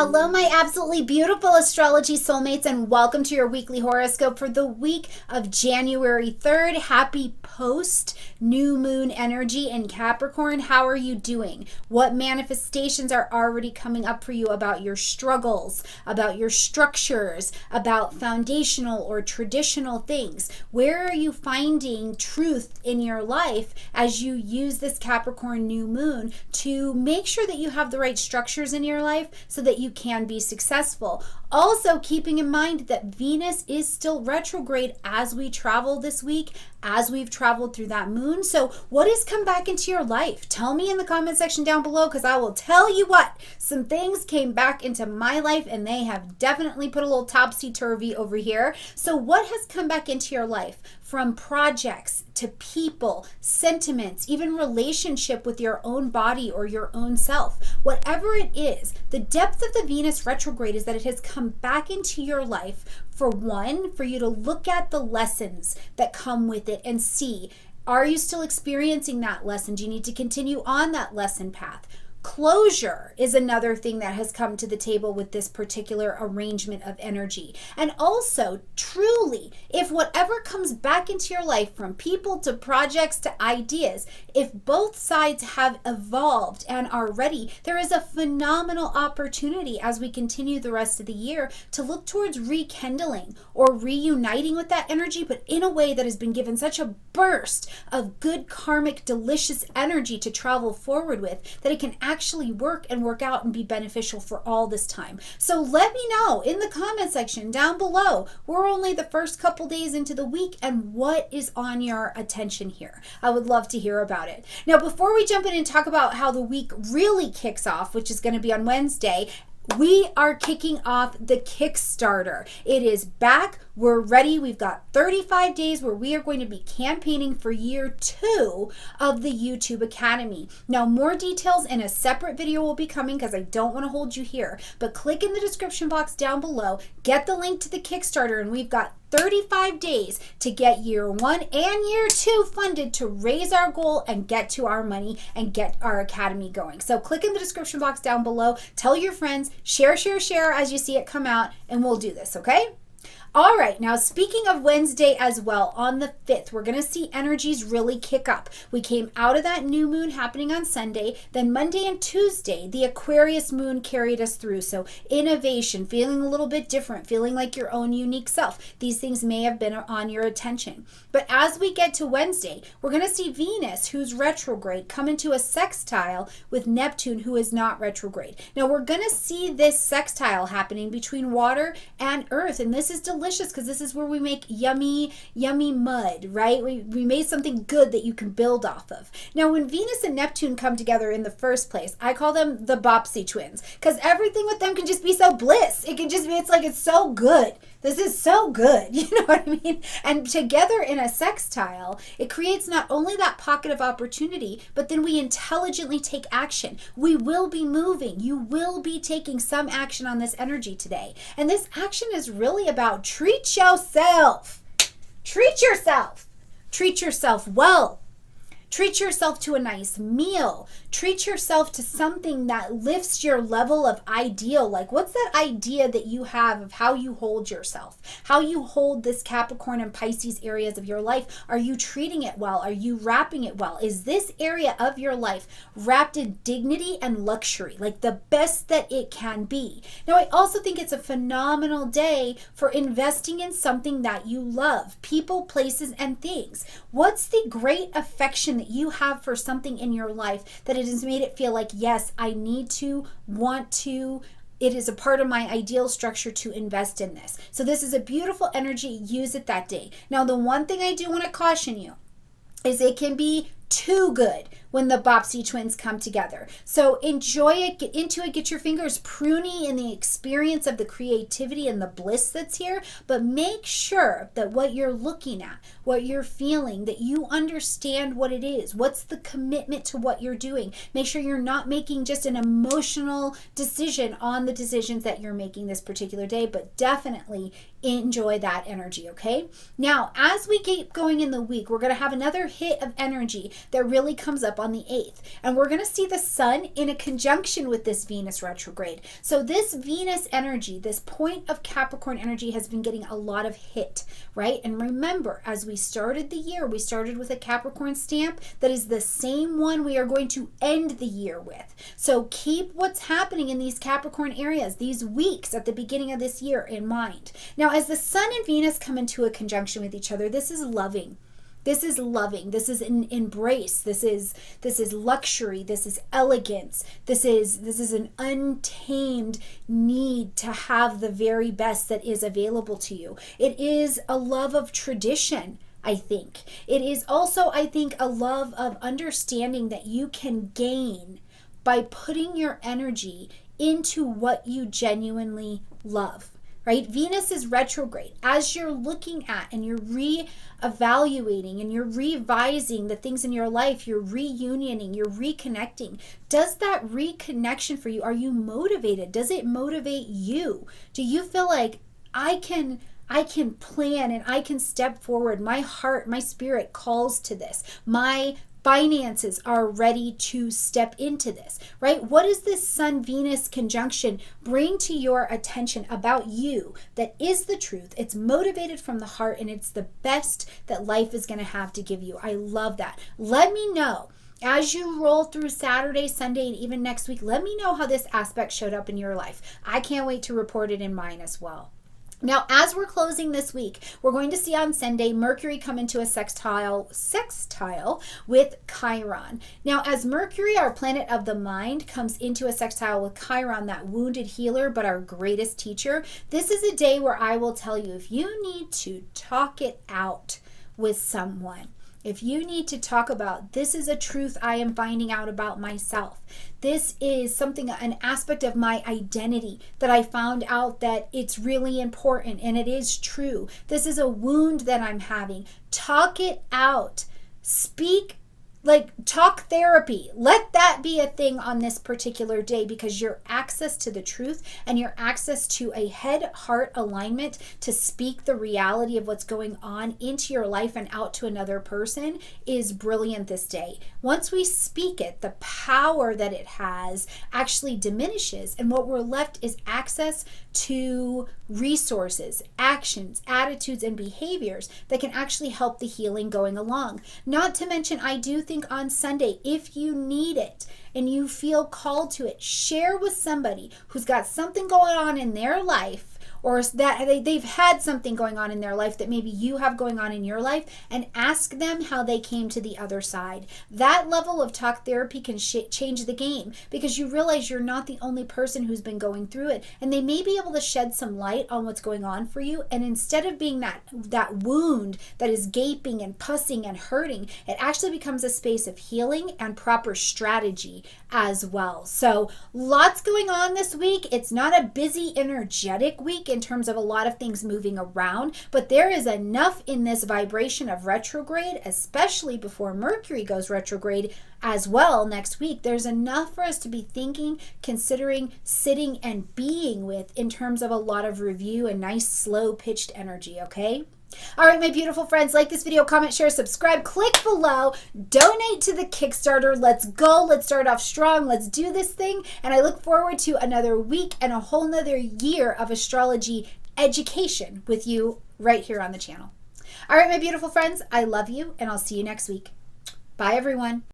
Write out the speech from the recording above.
Hello, my absolutely beautiful astrology soulmates, and welcome to your weekly horoscope for the week of January 3rd. Happy post new moon energy in Capricorn. How are you doing? What manifestations are already coming up for you about your struggles, about your structures, about foundational or traditional things? Where are you finding truth in your life as you use this Capricorn new moon to make sure that you have the right structures in your life so that you can be successful? Also, keeping in mind that Venus is still retrograde as we travel this week, as we've traveled through that moon. So what has come back into your life? Tell me in the comment section down below, because I will tell you what, some things came back into my life and they have definitely put a little topsy-turvy over here. So what has come back into your life? From projects to people, sentiments, even relationship with your own body or your own self. Whatever it is, the depth of the Venus retrograde is that it has come back into your life for one, for you to look at the lessons that come with it and see, are you still experiencing that lesson? Do you need to continue on that lesson path? Closure is another thing that has come to the table with this particular arrangement of energy. And also, truly, if whatever comes back into your life, from people to projects to ideas, if both sides have evolved and are ready, there is a phenomenal opportunity as we continue the rest of the year to look towards rekindling or reuniting with that energy, but in a way that has been given such a burst of good karmic, delicious energy to travel forward with that it can actually work and work out and be beneficial for all this time. So let me know in the comment section down below. We're only the first couple days into the week, and what is on your attention here? I would love to hear about it. Now, before we jump in and talk about how the week really kicks off, which is going to be on Wednesday, we are kicking off the Kickstarter. It is back. We're ready. We've got 35 days where we are going to be campaigning for year 2 of the YouTube Academy. Now, more details in a separate video will be coming because I don't want to hold you here. But click in the description box down below, get the link to the Kickstarter, and we've got 35 days to get year 1 and year 2 funded to raise our goal and get to our money and get our academy going. So click in the description box down below, tell your friends, share as you see it come out, and we'll do this, okay? All right, now speaking of Wednesday as well, on the 5th, we're going to see energies really kick up. We came out of that new moon happening on Sunday, then Monday and Tuesday, the Aquarius moon carried us through. So innovation, feeling a little bit different, feeling like your own unique self. These things may have been on your attention. But as we get to Wednesday, we're going to see Venus, who's retrograde, come into a sextile with Neptune, who is not retrograde. Now we're going to see this sextile happening between water and earth, and this is delicious because this is where we make yummy mud, right? We made something good that you can build off of. Now, when Venus and Neptune come together in the first place, I call them the Bopsy twins because everything with them can just be so bliss. It can just be, it's like, it's so good. This is so good. You know what I mean? And together in a sextile, it creates not only that pocket of opportunity, but then we intelligently take action. We will be moving. You will be taking some action on this energy today. And this action is really about treat yourself. Treat yourself. Treat yourself well. Treat yourself to a nice meal. Treat yourself to something that lifts your level of ideal. Like, what's that idea that you have of how you hold yourself? How you hold this Capricorn and Pisces areas of your life? Are you treating it well? Are you wrapping it well? Is this area of your life wrapped in dignity and luxury, like the best that it can be? Now, I also think it's a phenomenal day for investing in something that you love, people, places, and things. What's the great affection that you have for something in your life that it has made it feel like, yes, I need to, want to, it is a part of my ideal structure to invest in this. So this is a beautiful energy. Use it that day. Now, the one thing I do want to caution you is it can be too good when the Bopsy twins come together. So enjoy it, get into it, get your fingers pruny in the experience of the creativity and the bliss that's here, but make sure that what you're looking at, what you're feeling, that you understand what it is. What's the commitment to what you're doing? Make sure you're not making just an emotional decision on the decisions that you're making this particular day, but definitely enjoy that energy, okay? Now, as we keep going in the week, we're going to have another hit of energy that really comes up on the 8th. And we're going to see the sun in a conjunction with this Venus retrograde. So this Venus energy, this point of Capricorn energy has been getting a lot of hit, right? And remember, as we started the year, we started with a Capricorn stamp that is the same one we are going to end the year with. So keep what's happening in these Capricorn areas, these weeks at the beginning of this year in mind. Now, as the sun and Venus come into a conjunction with each other, this is loving. This is loving. This is an embrace. This is luxury. This is elegance. This is an untamed need to have the very best that is available to you. It is a love of tradition, I think. It is also, I think, a love of understanding that you can gain by putting your energy into what you genuinely love. Right? Venus is retrograde. As you're looking at and you're re-evaluating and you're revising the things in your life, you're reunioning, you're reconnecting. Does that reconnection for you, are you motivated? Does it motivate you? Do you feel like I can plan and I can step forward? My heart, my spirit calls to this. My finances are ready to step into this, right? What does this Sun-Venus conjunction bring to your attention about you that is the truth? It's motivated from the heart and it's the best that life is going to have to give you. I love that. Let me know. As you roll through Saturday, Sunday, and even next week, let me know how this aspect showed up in your life. I can't wait to report it in mine as well. Now, as we're closing this week, we're going to see on Sunday Mercury come into a sextile with Chiron. Now, as Mercury, our planet of the mind, comes into a sextile with Chiron, that wounded healer, but our greatest teacher, this is a day where I will tell you, if you need to talk it out with someone, if you need to talk about, this is a truth I am finding out about myself. This is something, an aspect of my identity that I found out that it's really important and it is true. This is a wound that I'm having. Talk it out. Speak. Talk therapy. Let that be a thing on this particular day, because your access to the truth and your access to a head-heart alignment to speak the reality of what's going on into your life and out to another person is brilliant this day. Once we speak it, the power that it has actually diminishes, and what we're left is access to resources, actions, attitudes, and behaviors that can actually help the healing going along. Not to mention, I do think on Sunday, if you need it and you feel called to it, share with somebody who's got something going on in their life, or that they've had something going on in their life that maybe you have going on in your life, and ask them how they came to the other side. That level of talk therapy can change the game, because you realize you're not the only person who's been going through it, and they may be able to shed some light on what's going on for you. And instead of being that wound that is gaping and pussing and hurting, it actually becomes a space of healing and proper strategy as well. So lots going on this week. It's not a busy, energetic week in terms of a lot of things moving around, but there is enough in this vibration of retrograde, especially before Mercury goes retrograde as well next week. There's enough for us to be thinking, considering, sitting, and being with in terms of a lot of review and nice, slow pitched energy, okay? All right, my beautiful friends, like this video, comment, share, subscribe, click below, donate to the Kickstarter. Let's go. Let's start off strong. Let's do this thing. And I look forward to another week and a whole nother year of astrology education with you right here on the channel. All right, my beautiful friends, I love you, and I'll see you next week. Bye, everyone.